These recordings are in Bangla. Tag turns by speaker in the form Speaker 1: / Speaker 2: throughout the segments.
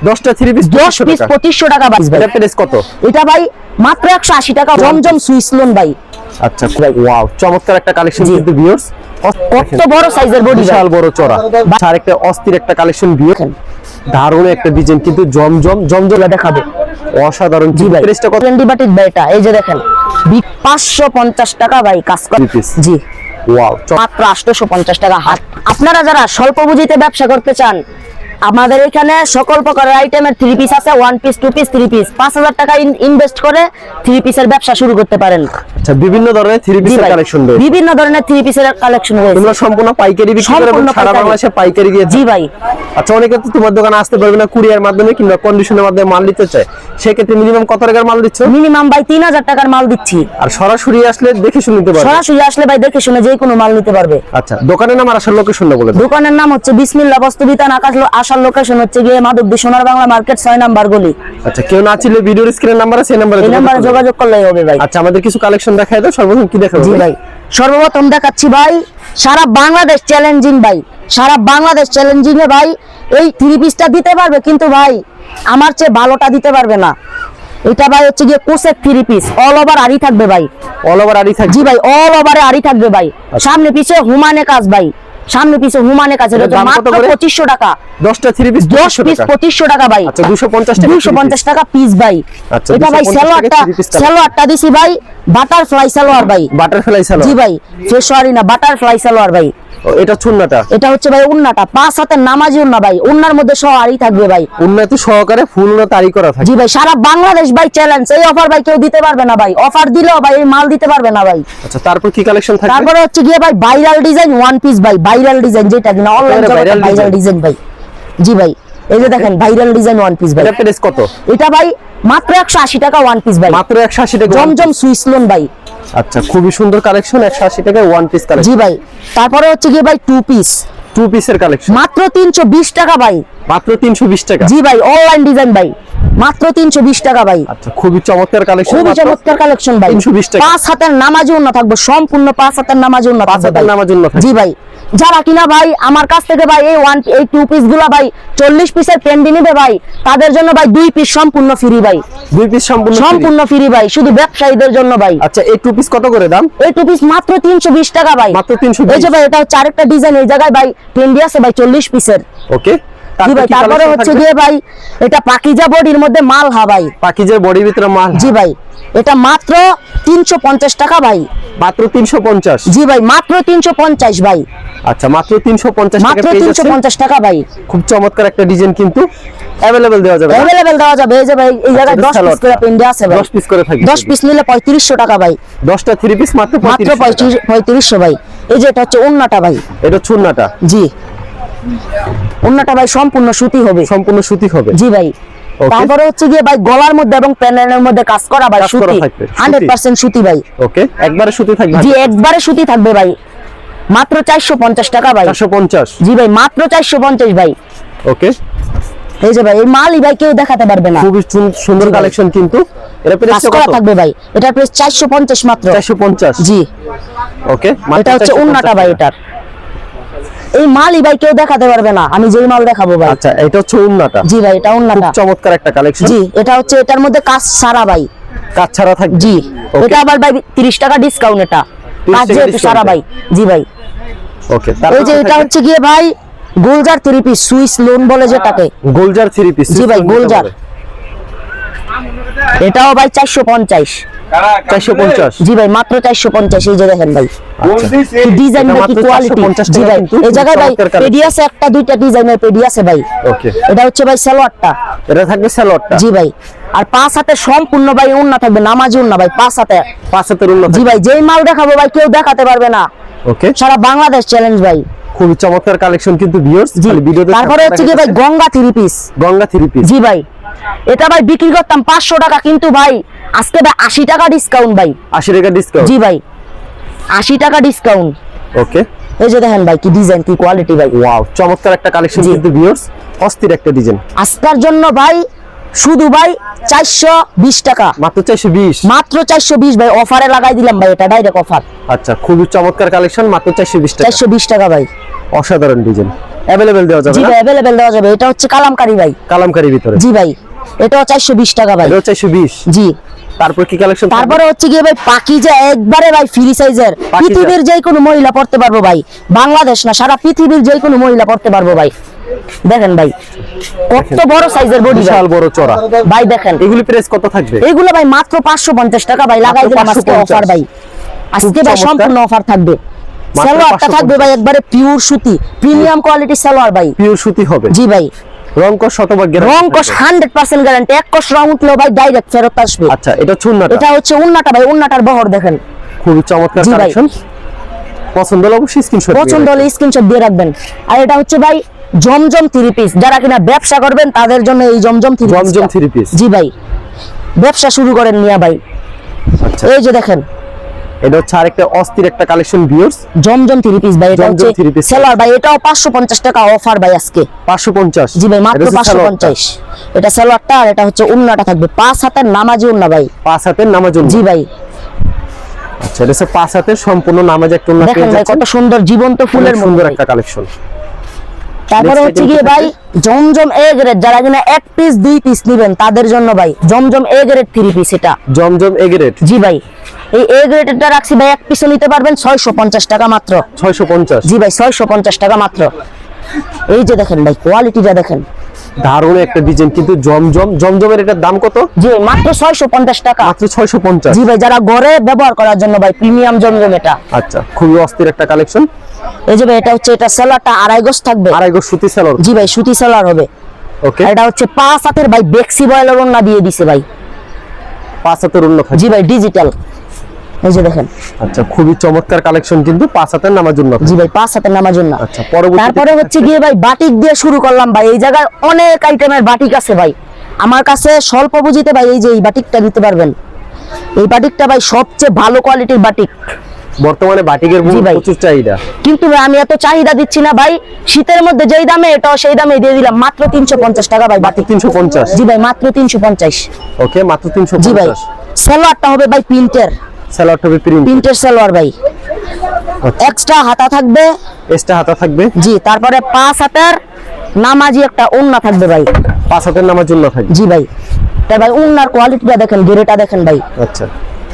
Speaker 1: 10টা থ্রি পিস
Speaker 2: 10 পিস 2500 টাকা ভাই।
Speaker 1: এটা প্রাইস কত?
Speaker 2: এটা ভাই মাত্র 180 টাকা জমজম সুইস লোন ভাই।
Speaker 1: আচ্ছা ওয়াও, চমৎকার একটা কালেকশন কিন্তু ভিউয়ার্স।
Speaker 2: কত বড় সাইজের বডি,
Speaker 1: বিশাল বড় চড়া, আর একটা অস্থির একটা কালেকশন ভিউয়ার্স। দারুণ একটা ডিজাইন কিন্তু জমজম দেখাবে, অসাধারণ।
Speaker 2: জি ভাই,
Speaker 1: প্রাইসটা কত?
Speaker 2: 20 বাটিক ভাই এটা, এই যে দেখেন 550 টাকা ভাই কাজ করে। জি
Speaker 1: ওয়াও,
Speaker 2: মাত্র 850 টাকা হাত। আপনারা যারা স্বল্প পুঁজিতে ব্যবসা করতে চান, আমাদের এখানে সকল প্রকারের আইটেমের 3 পিস আছে, 1 পিস 2 পিস 3 পিস। 5000 টাকা ইনভেস্ট করে 3 পিসের ব্যবসা শুরু করতে পারেন।
Speaker 1: আচ্ছা, বিভিন্ন ধরনের 3 পিসের কালেকশন রয়েছে,
Speaker 2: বিভিন্ন ধরনের 3 পিসের কালেকশন রয়েছে।
Speaker 1: তোমরা সম্পূর্ণ পাইকারি বিক্রি করো এবং সারা বাংলাদেশে পাইকারি দিয়ে?
Speaker 2: জি ভাই।
Speaker 1: আচ্ছা, অনেকে তো তোমার দোকানে আসতে পারবে না, কুরিয়ার মাধ্যমে কিংবা কন্ডিশনের মাধ্যমে মাল নিতে চায়, সেক্ষেত্রে মিনিমাম কত টাকার মাল দিচ্ছ?
Speaker 2: মিনিমাম ভাই 3000 টাকার মাল দিচ্ছি।
Speaker 1: আর সরাসরি আসলে দেখে শুনে নিতে পারবে?
Speaker 2: সরাসরি আসলে ভাই দেখে শুনে যে কোনো মাল নিতে পারবে।
Speaker 1: আচ্ছা, দোকানের নাম আর আসার লোকেশনটা বলে দাও।
Speaker 2: দোকানের নাম হচ্ছে বিসমিল্লাহ বস্তু বিতান, আসার লোকেশন হচ্ছে গিয়ে মাধবদী সোনার বাংলা মার্কেট 6 নাম্বার গলি।
Speaker 1: আচ্ছা, কেউ না চিনলে ভিডিওর স্ক্রিনের নাম্বার আছে, এই নাম্বারে
Speaker 2: যোগাযোগ করলেই হবে ভাই।
Speaker 1: আচ্ছা, আমাদের কিছু কালেকশন দেখায় দাও। সর্বপ্রথম কি দেখাবো?
Speaker 2: জি ভাই, সর্বপ্রথম দেখাচ্ছি ভাই সারা বাংলাদেশ চ্যালেঞ্জিং ভাই, সারা বাংলাদেশ চ্যালেঞ্জিং এ ভাই এই 3 পিসটা দিতে পারবে, কিন্তু ভাই আমার চেয়ে ভালোটা দিতে পারবে না। এটা ভাই হচ্ছে গিয়ে কোসের 3 পিস, অল ওভার আরি থাকবে ভাই।
Speaker 1: অল ওভার আরি থাকবে?
Speaker 2: জি ভাই, অল ওভারে আরি থাকবে ভাই। সামনে পিছে হুমানে কাজ ভাই, সামনে পিছে হুমানে কাজ। এটা মাত্র 2500 টাকা।
Speaker 1: 10টা 3 পিস
Speaker 2: 10 পিস 2500 টাকা ভাই।
Speaker 1: আচ্ছা,
Speaker 2: 250 টাকা পিস ভাই।
Speaker 1: আচ্ছা,
Speaker 2: এটা ভাই সালোয়ারটা দিছি ভাই বাটারফ্লাই সালোয়ার ভাই।
Speaker 1: বাটারফ্লাই সালোয়ার?
Speaker 2: জি ভাই, ফেশওয়ারি না, বাটারফ্লাই সালোয়ার ভাই।
Speaker 1: এটা চুন্নাটা?
Speaker 2: এটা হচ্ছে ভাই উন্নাটা, 5 হাতের নামাজি উন্না ভাই। উন্নার মধ্যে সহ আরি থাকবে ভাই,
Speaker 1: উন্নতি সহকারে ফুল উন্নত আরি করা থাকে।
Speaker 2: জি ভাই, সারা বাংলাদেশ ভাই চ্যালেঞ্জ। এই অফার ভাই কেউ দিতে পারবে না ভাই, অফার দিলেও ভাই এই মাল দিতে পারবে না ভাই।
Speaker 1: আচ্ছা, তারপর কি কালেকশন থাকবে?
Speaker 2: তারপরে হচ্ছে গিয়ে ভাই ভাইরাল ডিজাইন 1 পিস ভাই, ভাইরাল ডিজাইন যেটা কিনা অনলাইন জগতে ভাইরাল ডিজাইন ভাই। জি ভাই, এই যে দেখেন ভাইরাল ডিজাইন 1 পিস ভাই।
Speaker 1: এটা প্রাইস কত?
Speaker 2: এটা ভাই মাত্র 180 টাকা 1 পিস ভাই।
Speaker 1: মাত্র 180 টাকা
Speaker 2: জমজম সুইস লোন ভাই।
Speaker 1: আচ্ছা, খুবই সুন্দর কালেকশন, 180 টাকায় 1 পিস কালেকশন।
Speaker 2: জি ভাই, তারপরে হচ্ছে গিয়ে ভাই 2
Speaker 1: পিসের কালেকশন
Speaker 2: মাত্র 320 টাকা ভাই।
Speaker 1: মাত্র 320 টাকা?
Speaker 2: জি ভাই, অনলাইন ডিজাইন ভাই, মাত্র 320 টাকা ভাই।
Speaker 1: আচ্ছা, খুবই চমৎকার কালেকশন,
Speaker 2: খুবই চমৎকার কালেকশন ভাই।
Speaker 1: 320 টাকা।
Speaker 2: 5 হাতের নামাজি উন্না থাকবে, সম্পূর্ণ 5 হাতের নামাজি উন্না থাকবে।
Speaker 1: 5 হাতের নামাজি উন্না থাকবে?
Speaker 2: জি ভাই, যারা কিনা ভাই আমার কাছ থেকে ভাই এই 2 পিস গুলা ভাই 40 পিসের পেন্ডি নিবে ভাই, তাদের জন্য ভাই 2 পিস সম্পূর্ণ ফ্রি ভাই।
Speaker 1: 2 পিস
Speaker 2: সম্পূর্ণ ফ্রি ভাই, শুধু ব্যবসায়ীদের জন্য ভাই।
Speaker 1: আচ্ছা, এই 2 পিস কত করে দাম?
Speaker 2: এই 2 পিস মাত্র 320 টাকা ভাই।
Speaker 1: মাত্র 320?
Speaker 2: এই যে ভাই, এটা হচ্ছে আরেকটা ডিজাইন, এই জায়গায় ভাই পেন্ডি আছে ভাই 40 পিসের।
Speaker 1: ওকে,
Speaker 2: জি ভাই, তারপরে হচ্ছে গিয়ে ভাই এটা পাকিজা বডির মধ্যে মাল হা ভাই।
Speaker 1: পাকিজার বডির ভিতরে মাল?
Speaker 2: জি ভাই, এটা মাত্র 350 টাকা ভাই।
Speaker 1: মাত্র 350?
Speaker 2: জি ভাই, মাত্র 350 ভাই।
Speaker 1: আচ্ছা, মাত্র 350 টাকা,
Speaker 2: মাত্র 350 টাকা ভাই।
Speaker 1: খুব চমৎকার একটা ডিজাইন, কিন্তু अवेलेबल দেওয়া যাবে?
Speaker 2: अवेलेबल দেওয়া যাবে। এই যে ভাই এই জায়গায় 10 পিস করে পেন্ডি আছে ভাই।
Speaker 1: 10 পিস করে থাকে?
Speaker 2: 10 পিস নিলে 3500 টাকা ভাই।
Speaker 1: 10টা 3 পিস মাত্র
Speaker 2: 3500 ভাই। এই যে এটা হচ্ছে ওন্নাটা ভাই।
Speaker 1: এটা চুন্নাটা?
Speaker 2: জি, ওন্নাটা ভাই সম্পূর্ণ সুতি হবে।
Speaker 1: সম্পূর্ণ সুতি হবে?
Speaker 2: জি ভাই। তারপরে হচ্ছে গিয়ে ভাই গলার মধ্যে এবং প্যানেলের মধ্যে কাজ করা ভাই সুতি, 100% সুতি ভাই।
Speaker 1: ওকে, একবারে সুতি থাকবে?
Speaker 2: জি, একবারে সুতি থাকবে ভাই। মাত্র 450 টাকা ভাই।
Speaker 1: 450?
Speaker 2: জি ভাই, মাত্র 450 ভাই।
Speaker 1: ওকে,
Speaker 2: এই যে ভাই এই মালই ভাই কেউ দেখাতে পারবে না।
Speaker 1: খুবই সুন্দর কালেকশন, কিন্তু এটা প্রাইস কত
Speaker 2: থাকবে ভাই? এটা প্রাইস 450 মাত্র।
Speaker 1: 450?
Speaker 2: জি।
Speaker 1: ওকে,
Speaker 2: এটা হচ্ছে ওন্নাটা ভাই। এটার এই মালই ভাই কেউ দেখাতে পারবে না, আমি যেই মাল দেখাবো ভাই।
Speaker 1: আচ্ছা, এটা হচ্ছে ওন্নাটা?
Speaker 2: জি ভাই, এটা ওন্নাটা।
Speaker 1: চমৎকার একটা কালেকশন।
Speaker 2: জি, এটা হচ্ছে এটার মধ্যে কাজ সারা ভাই,
Speaker 1: কাজ ছাড়া থাকবে?
Speaker 2: জি। এটা আবার ভাই 30 টাকা ডিসকাউন্ট, এটা কাজ যেহেতু সারা ভাই। জি ভাই।
Speaker 1: ওকে,
Speaker 2: এই যে এটা হচ্ছে গিয়ে ভাই গোলজার 3 পিস, সুইস লোন বলে যেটাকে।
Speaker 1: গোলজার 3 পিস?
Speaker 2: জি ভাই, গোলজার। এটাও ভাই 450।
Speaker 1: 450?
Speaker 2: জি ভাই, মাত্র 450। এই যে দেখেন ভাই ডিজাইন কি কোয়ালিটি। জি ভাই, এই জায়গায় ভাই পেডি আছে, একটা দুইটা ডিজাইনের পেডি আছে ভাই।
Speaker 1: ওকে,
Speaker 2: এটা হচ্ছে ভাই সালোয়ারটা।
Speaker 1: এটা থাকবে সালোয়ারটা?
Speaker 2: জি ভাই, আর 5 হাতে সম্পূর্ণ ভাই ওন্না থাকবে, নামাজি ওন্না ভাই, 5 হাতে।
Speaker 1: 5 হাতের ওন্না?
Speaker 2: জি ভাই, যেই মাল দেখাবো ভাই কেউ দেখাতে পারবে না।
Speaker 1: ওকে,
Speaker 2: সারা বাংলাদেশ চ্যালেঞ্জ ভাই।
Speaker 1: খুবই চমৎকার কালেকশন কিন্তু ভিউয়ার্স, ভিডিওতে।
Speaker 2: তারপরে হচ্ছে কি ভাই গঙ্গা 3 পিস?
Speaker 1: গঙ্গা 3 পিস?
Speaker 2: জি ভাই, এটা ভাই বিক্রি করতাম 500 টাকা, কিন্তু ভাই আজকে ভাই 80 টাকা ডিসকাউন্ট ভাই।
Speaker 1: 80 টাকা ডিসকাউন্ট?
Speaker 2: জি ভাই, 80 টাকা ডিসকাউন্ট।
Speaker 1: ওকে,
Speaker 2: এই যে দেখেন ভাই কি ডিজাইন, কি কোয়ালিটি ভাই।
Speaker 1: ওয়াও, চমৎকার একটা কালেকশন কিন্তু ভিউয়ার্স, অস্থির একটা ডিজাইন।
Speaker 2: আজকের জন্য ভাই শুধু ভাই 420 টাকা।
Speaker 1: মাত্র 420?
Speaker 2: মাত্র 420 ভাই, অফারে লাগাই দিলাম ভাই, এটা ডাইরেক্ট অফার।
Speaker 1: আচ্ছা, খুবই চমৎকার কালেকশন, মাত্র 420 টাকা?
Speaker 2: 420 টাকা ভাই।
Speaker 1: অসাধারণ ডিজাইন। अवेलेबल দেওয়া যাবে
Speaker 2: জি
Speaker 1: না?
Speaker 2: ভাই अवेलेबल দেওয়া যাবে। এটা হচ্ছে কালামকারী ভাই।
Speaker 1: কালামকারী ভিতরে।
Speaker 2: জি ভাই, এটাও 420 টাকা ভাই।
Speaker 1: এটাও 420।
Speaker 2: জি।
Speaker 1: তারপর কি কালেকশন?
Speaker 2: তারপরে হচ্ছে গিয়ে ভাই পাকিজা, একবারে ভাই ফ্রি সাইজের, পৃথিবীর যে কোনো মহিলা পড়তে পারবো ভাই, বাংলাদেশ না সারা পৃথিবীর যে কোনো মহিলা পড়তে পারবো ভাই। দেখেন ভাই কত বড় সাইজের বডি,
Speaker 1: বিশাল বড় চড়া
Speaker 2: ভাই। দেখেন
Speaker 1: এগুলি প্রাইস কত থাকবে?
Speaker 2: এগুলো ভাই মাত্র 550 টাকা ভাই, লাগাই দিলাম আজকে অফার ভাই। আজকে ভাই সম্পূর্ণ অফার থাকবে। সালোয়ারটা থাকবে ভাই একবারে পিওর সুতি, প্রিমিয়াম কোয়ালিটির সালোয়ার ভাই।
Speaker 1: পিওর সুতি হবে?
Speaker 2: জি ভাই।
Speaker 1: রংকশ শতভাগ গ্যারান্টি?
Speaker 2: রংকশ 100% গ্যারান্টি, এক কষ রং উঠলো ভাই ডাইরেক্ট ফেরত আসবে।
Speaker 1: আচ্ছা, এটা চুন্নাটা?
Speaker 2: এটা হচ্ছে উন্নাটা ভাই, উন্নাটার বহর দেখেন,
Speaker 1: খুবই চমৎকার
Speaker 2: জি ভাই।
Speaker 1: কালেকশন। পছন্দ হলে অবশ্যই স্ক্রিনশট
Speaker 2: পছন্দ হলে স্ক্রিনশট দিয়ে রাখবেন। আর এটা হচ্ছে ভাই জমজম থ্রি পিস, যারা কিনা ব্যবসা করবেন তাদের জন্য এই জমজম থ্রি পিস।
Speaker 1: জমজম থ্রি পিস?
Speaker 2: জি ভাই, ব্যবসা শুরু করেন মিয়া ভাই।
Speaker 1: আচ্ছা,
Speaker 2: এই যে দেখেন
Speaker 1: এটা হচ্ছে আরেকটা অস্থির একটা কালেকশন ভিউয়ার্স।
Speaker 2: জমজম থ্রি পিস ভাই, এটা
Speaker 1: জমজম
Speaker 2: হচ্ছে
Speaker 1: three piece।
Speaker 2: সেলার ভাই, এটাও 550 টাকা অফার ভাই আজকে।
Speaker 1: 550?
Speaker 2: জি ভাই, মাত্র
Speaker 1: এটা হচ্ছে সালোয়ারটা।
Speaker 2: 550। এটা সেলারটা, আর এটা হচ্ছে উন্নাটা থাকবে 5 হাতের নামাজি উন্না ভাই।
Speaker 1: 5 হাতের নামাজ উন্না?
Speaker 2: জি ভাই।
Speaker 1: আচ্ছা, এটা হচ্ছে 5 হাতের সম্পূর্ণ নামাজ একটা উন্না
Speaker 2: দেখেন
Speaker 1: পেয়ে
Speaker 2: ভাই
Speaker 1: যাচ্ছেন।
Speaker 2: কত সুন্দর জীবন্ত ফুলের
Speaker 1: সুন্দর
Speaker 2: মধ্যে
Speaker 1: একটা কালেকশন।
Speaker 2: তারপরে
Speaker 1: Next
Speaker 2: হচ্ছে
Speaker 1: item
Speaker 2: গিয়ে
Speaker 1: কি
Speaker 2: ভাই জমজম এ গ্রেড, যারা কিনা এক পিস দুই পিস নেবেন তাদের জন্য ভাই জমজম এ গ্রেড থ্রি পিস। এটা
Speaker 1: জমজম এ গ্রেড?
Speaker 2: জি ভাই, এই এ গ্রেডটা রাখছি ভাই, এক পিসও নিতে পারবেন 650 টাকা মাত্র।
Speaker 1: 650?
Speaker 2: জি ভাই, 650 টাকা মাত্র। এই যে দেখেন ভাই কোয়ালিটিটা দেখেন,
Speaker 1: দারুণ একটা ডিজাইন কিন্তু। জমজমের এটার দাম কত?
Speaker 2: জি ভাই, মাত্র 650 টাকা।
Speaker 1: মাত্র 650?
Speaker 2: জি ভাই, যারা ঘরে ব্যবহার করার জন্য ভাই প্রিমিয়াম জমজম এটা।
Speaker 1: আচ্ছা, খুবই অস্থির একটা কালেকশন।
Speaker 2: এই যে ভাই এটা হচ্ছে, এটা সেলারটা আড়াই গজ থাকবে।
Speaker 1: আড়াই গজ সুতি সালোয়ার?
Speaker 2: জি ভাই, সুতি সেলার হবে।
Speaker 1: ওকে।
Speaker 2: আর এটা হচ্ছে 5 হাতের ভাই বেক্সি বয়েলের ওন্না দিয়ে দিছে ভাই।
Speaker 1: 5 হাতের উন্না থাকবে?
Speaker 2: জি ভাই, ডিজিটাল। এই যে দেখেন।
Speaker 1: আচ্ছা, খুবই চমৎকার কালেকশন কিন্তু। 5 হাতের নামাজ উন্না?
Speaker 2: জি ভাই, 5 হাতের নামাজ উন্না।
Speaker 1: আচ্ছা, পরবর্তী
Speaker 2: তারপরে হচ্ছে গিয়ে ভাই বাটিক দিয়ে শুরু করলাম ভাই। এই জায়গায় অনেক আইটেমের বাটিক আছে ভাই আমার কাছে, স্বল্প পুঁজিতে ভাই এই যে এই বাটিকটা দিতে পারবেন। এই বাটিকটা ভাই সবচেয়ে ভালো কোয়ালিটির বাটিক।
Speaker 1: বর্তমানে বাটিকের
Speaker 2: জি ভাই।
Speaker 1: প্রচুর চাহিদা,
Speaker 2: কিন্তু ভাই আমি এত চাহিদা দিচ্ছি না ভাই, শীতের মধ্যে যেই দামে এটাও সেই দামে দিয়ে দিলাম, মাত্র 350 টাকা ভাই বাটিক।
Speaker 1: 350?
Speaker 2: জি ভাই, মাত্র 350।
Speaker 1: ওকে, মাত্র 350?
Speaker 2: জি ভাই, সালোয়ারটা হবে ভাই প্রিন্টের,
Speaker 1: সালোয়ার হবে প্রিন্ট?
Speaker 2: প্রিন্টের সালোয়ার ভাই। এক্সট্রা হাতা থাকবে।
Speaker 1: এক্সট্রা হাতা থাকবে?
Speaker 2: জি। তারপরে 5 হাতের নামাজি একটা ওন্না থাকবে ভাই।
Speaker 1: 5 হাতের নামাজ উন্না থাকবে?
Speaker 2: জি ভাই। তাই ভাই উন্নার কোয়ালিটিটা দেখেন, গেরেটা দেখেন ভাই।
Speaker 1: আচ্ছা,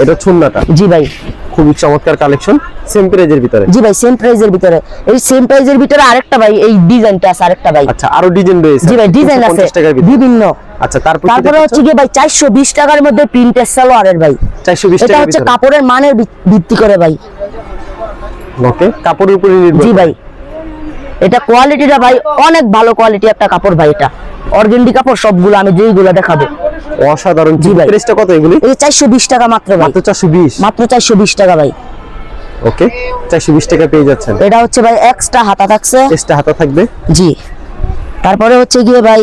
Speaker 1: এটা চুন্নাটা?
Speaker 2: জি ভাই।
Speaker 1: খুবই চমৎকার কালেকশন, সেম প্রাইজের ভিতরে?
Speaker 2: জি ভাই, সেম প্রাইজের ভিতরে। এই সেম প্রাইজের ভিতরে আরেকটা ভাই, এই ডিজাইনটা আছে আরেকটা ভাই।
Speaker 1: আচ্ছা, আরো ডিজাইন রয়েছে?
Speaker 2: জি ভাই, ডিজাইন আছে
Speaker 1: 350 টাকার ভিতরে?
Speaker 2: বিভিন্ন।
Speaker 1: আচ্ছা,
Speaker 2: তারপরে হচ্ছে কি ভাই 420 টাকার মধ্যে প্রিন্টের সালোয়ারের ভাই।
Speaker 1: 420
Speaker 2: এটা
Speaker 1: টাকার
Speaker 2: হচ্ছে
Speaker 1: ভিতরে?
Speaker 2: কাপড়ের মানের ভিত্তি করে ভাই।
Speaker 1: ওকে, কাপড়ের উপরে নির্ভর?
Speaker 2: জি ভাই, এটা কোয়ালিটিটা ভাই অনেক ভালো কোয়ালিটি একটা কাপড় ভাই। এটা অর্গেন্ডি কাপড় সবগুলো, আমি যেইগুলো দেখাবো।
Speaker 1: অসাধারণ।
Speaker 2: জি ভাই।
Speaker 1: প্রাইসটা কত এগুলি?
Speaker 2: এই 420 টাকা মাত্র ভাই।
Speaker 1: মাত্র 420?
Speaker 2: মাত্র 420 টাকা ভাই।
Speaker 1: ওকে, 420 টাকা পেয়ে যাচ্ছেন।
Speaker 2: এটা হচ্ছে ভাই এক্সট্রা হাতা থাকছে।
Speaker 1: এক্সট্রা হাতা থাকবে?
Speaker 2: জি। তারপরে হচ্ছে গিয়ে ভাই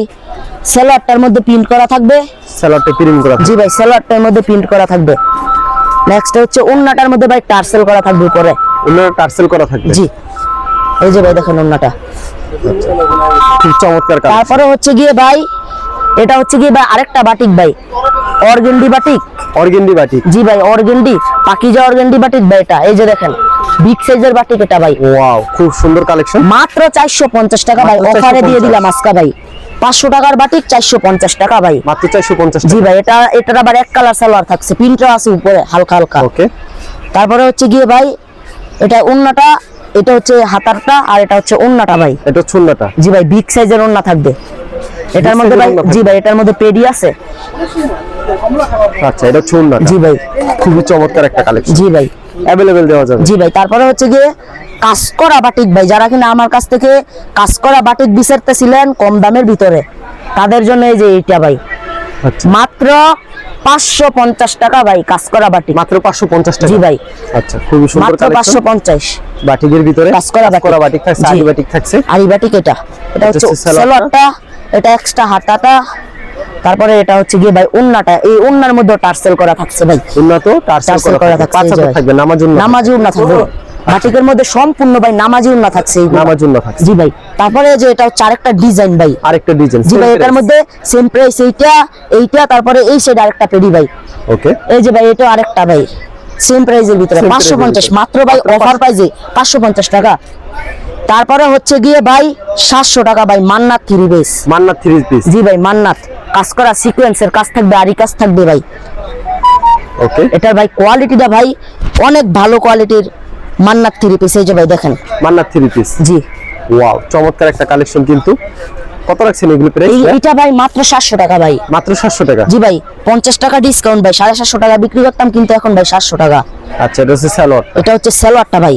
Speaker 2: সেলারটার মধ্যে প্রিন্ট করা থাকবে।
Speaker 1: সালোয়ারটা প্রিন্ট করা?
Speaker 2: জি ভাই, সেলারটার মধ্যে প্রিন্ট করা থাকবে। নেক্সট হচ্ছে ওন্নাটার মধ্যে ভাই টার্সেল করা থাকবে উপরে।
Speaker 1: ওনার টার্সেল করা থাকবে?
Speaker 2: জি। এই যে ভাই দেখেন ওন্নাটা,
Speaker 1: খুব চমৎকার কালেকশন।
Speaker 2: তারপরে হচ্ছে গিয়ে ভাই এটা হচ্ছে গিয়ে ভাই আরেকটা বাটিক ভাই, অর্গেন্ডি বাটিক।
Speaker 1: Organdy batik?
Speaker 2: জি ভাই, অর্গেন্ডি পাকিজা অর্গেন্ডি বাটিক ভাই। এটা এই যে দেখেন বিগ সাইজের বাটিক এটা ভাই।
Speaker 1: ওয়াও, খুব সুন্দর কালেকশন।
Speaker 2: মাত্র 450 টাকা ভাই,
Speaker 1: মাত্র
Speaker 2: অফারে দিয়ে
Speaker 1: 450
Speaker 2: দিলাম আজকে ভাই। 500 টাকার বাটিক 450 টাকা ভাই।
Speaker 1: মাত্র 450
Speaker 2: জি
Speaker 1: টাকা?
Speaker 2: ভাই, এটার আবার এক কালার সালোয়ার থাকছে, প্রিন্টও আছে উপরে হালকা হালকা।
Speaker 1: ওকে।
Speaker 2: তারপরে হচ্ছে গিয়ে ভাই এটা ওন্নাটা, এটা হচ্ছে হাতারটা, আর এটা হচ্ছে ওন্নাটা ভাই।
Speaker 1: এটা চুন্নাটা?
Speaker 2: জি ভাই, বিগ সাইজের ওন্না থাকবে এটার মধ্যে ভাই। জি ভাই, এটার মধ্যে পেডি আছে।
Speaker 1: আচ্ছা, এটা চুন্নাটা?
Speaker 2: জি ভাই।
Speaker 1: খুবই চমৎকার একটা কালেকশন।
Speaker 2: জি ভাই।
Speaker 1: अवेलेबल দেওয়া যাবে?
Speaker 2: জি ভাই। তারপরে হচ্ছে গিয়ে কাজ করা বাটিক ভাই, যারা কিনা আমার কাছ থেকে কাজ করা বাটিক বিচারতেছিলেন কম দামের ভিতরে, তাদের জন্য এই যে এইটা ভাই।
Speaker 1: আচ্ছা,
Speaker 2: মাত্র 550 টাকা ভাই কাজ করা বাটিক।
Speaker 1: মাত্র 550 টাকা?
Speaker 2: জি ভাই।
Speaker 1: আচ্ছা, খুবই সুন্দর
Speaker 2: মাত্র
Speaker 1: কালেকশন।
Speaker 2: 550।
Speaker 1: বাটিকের ভিতরে
Speaker 2: কাজ করা
Speaker 1: বাটিক থাকছে,
Speaker 2: জি।
Speaker 1: আরি বাটিক থাকছে।
Speaker 2: আরি বাটিক এটা হচ্ছে সালোয়ারটা, এটা এক্সট্রা হাতাটা। তারপরে এটা হচ্ছে গিয়ে ভাই ওন্নাটা, এই ওন্নার মধ্যে টার্সেল করা থাকছে ভাই।
Speaker 1: ওন্না তো টার্সেল করা থাকছে? 5 হাত থাকবে? নামাজ উন্না?
Speaker 2: নামাজি ওন্না থাকবে বাটিকের মধ্যে, সম্পূর্ণ ভাই নামাজি ওন্না থাকছে এইগুলো।
Speaker 1: নামাজ উন্না থাকছে?
Speaker 2: জি ভাই। তারপরে যে এটা হচ্ছে আরেকটা ডিজাইন ভাই।
Speaker 1: আরেকটা ডিজাইন?
Speaker 2: জি ভাই, এটার মধ্যে সেম প্রাইস, এইটা তারপরে এই সাইড আরেকটা পেডি ভাই।
Speaker 1: ওকে।
Speaker 2: এই যে ভাই এটা আরেকটা ভাই সেম প্রাইজের ভিতরে 550 মাত্র ভাই, অফার প্রাইজে 550 টাকা। তারপরে হচ্ছে গিয়ে ভাই 700 টাকা ভাই মান্নাত থ্রি পিস।
Speaker 1: মান্নাত থ্রি পিস,
Speaker 2: জি ভাই মান্নাত, কাজ করা সিকোয়েন্সের কাজ থাকবে, আরি কাজ থাকবে ভাই।
Speaker 1: ওকে,
Speaker 2: এটার ভাই কোয়ালিটিটা ভাই অনেক ভালো কোয়ালিটির মান্নাত থ্রি পিস। এই যে ভাই দেখেন,
Speaker 1: মান্নাত থ্রি পিস।
Speaker 2: জি
Speaker 1: ওয়াও, চমৎকার একটা কালেকশন। কিন্তু কত রাখছেন এগুলো প্রাইস?
Speaker 2: এইটা ভাই মাত্র 700 টাকা ভাই।
Speaker 1: মাত্র 700 টাকা?
Speaker 2: জি ভাই 50 টাকা ডিসকাউন্ট ভাই, 750 টাকা বিক্রি করতাম কিন্তু এখন ভাই 700 টাকা।
Speaker 1: আচ্ছা, এটা হচ্ছে সালোয়ার,
Speaker 2: এটা হচ্ছে সালোয়ারটা ভাই।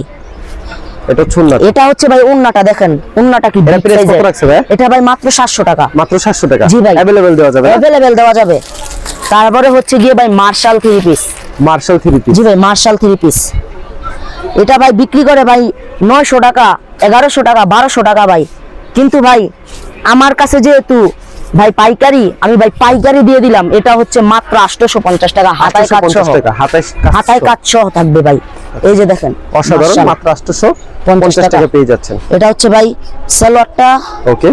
Speaker 1: এটা সুন্দর।
Speaker 2: এটা হচ্ছে ভাই ওন্নাটা দেখেন, ওন্নাটা কি
Speaker 1: এটা
Speaker 2: big
Speaker 1: প্রাইস
Speaker 2: size
Speaker 1: কত
Speaker 2: এর।
Speaker 1: রাখছে ভাই?
Speaker 2: এটা ভাই মাত্র 700 টাকা।
Speaker 1: মাত্র 700 টাকা?
Speaker 2: জি ভাই,
Speaker 1: अवेलेबल দেওয়া যাবে?
Speaker 2: अवेलेबल দেওয়া যাবে। তারপরে হচ্ছে গিয়ে ভাই marshal three piece.
Speaker 1: Marshal three piece?
Speaker 2: জি ভাই মার্শাল থ্রি পিস। এটা ভাই বিক্রি করে ভাই 900 টাকা, 1100 টাকা, 1200 টাকা ভাই। কিন্তু ভাই আমার কাছে যেহেতু ভাই পাইকারি, আমি ভাই পাইকারি দিয়ে দিলাম। এটা হচ্ছে মাত্র 850 টাকা, হাতায় কাজ সহ।
Speaker 1: 850 টাকা?
Speaker 2: হাতায় কাজ সহ থাকবে ভাই। এই যে দেখেন
Speaker 1: অসাধারণ,
Speaker 2: মার্শাল।
Speaker 1: মাত্র 850 টাকা পেয়ে যাচ্ছেন।
Speaker 2: এটা হচ্ছে ভাই সালোয়ারটা।
Speaker 1: ওকে,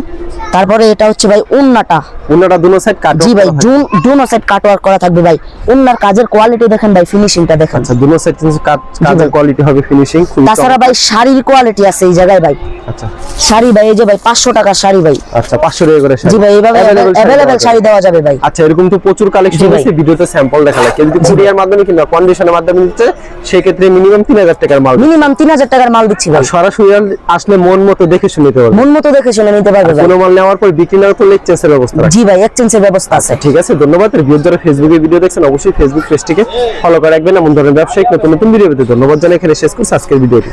Speaker 2: তারপরে এটা হচ্ছে ভাই উন্নাটা।
Speaker 1: উন্নাটা দুনো সাইড কাট?
Speaker 2: জি ভাই দুনো সাইড কাট ওয়ার্ক করা থাকবে ভাই। উন্নার কাজের কোয়ালিটি দেখেন ভাই, ফিনিশিংটা দেখেন।
Speaker 1: আচ্ছা, দুনো সাইড কিন্তু কাজের কোয়ালিটি হবে, ফিনিশিং খুব।
Speaker 2: তাছাড়া ভাই শাড়ির কোয়ালিটি আছে এই জায়গায় ভাই।
Speaker 1: আচ্ছা,
Speaker 2: শাড়ি ভাই এই যে ভাই 500 টাকার শাড়ি ভাই।
Speaker 1: আচ্ছা, 500 টাকা করে শাড়ি?
Speaker 2: জি ভাই এইভাবে अवेलेबल শাড়ি দেওয়া যাবে ভাই।
Speaker 1: আচ্ছা, এরকম তো প্রচুর কালেকশন
Speaker 2: জি ভাই।
Speaker 1: আছে, ভিডিওতে স্যাম্পল দেখালে। কেউ যদি কুরিয়ার মাধ্যমে কিংবা কন্ডিশনের মাধ্যমে নিতে, সেই ক্ষেত্রে মিনিমাম 3000 টাকার মাল।
Speaker 2: মিনিমাম 3000 টাকার মাল দিচ্ছি ভাই।
Speaker 1: আর সরাসরি আসলে মন মতো দেখে শুনে নিতে পারবে?
Speaker 2: মন মতো দেখে শুনে নিতে পারবে ভাই।
Speaker 1: কোনো মাল নেওয়ার পর বিক্রি না করলে এক্সচেঞ্জের ব্যবস্থা রাখে?
Speaker 2: জি ভাই এক্সচেঞ্জের ব্যবস্থা আছে।
Speaker 1: ঠিক আছে, ধন্যবাদ। ভিডিও যারা ফেসবুকে ভিডিও দেখছেন অবশ্যই ফেসবুক পেজটিকে ফলো করে রাখবেন। এমন ধরনের ব্যবসায়িক নতুন নতুন ভিডিও পেতে ধন্যবাদ জানাই। এখানে শেষ করছি আজকের ভিডিওটি।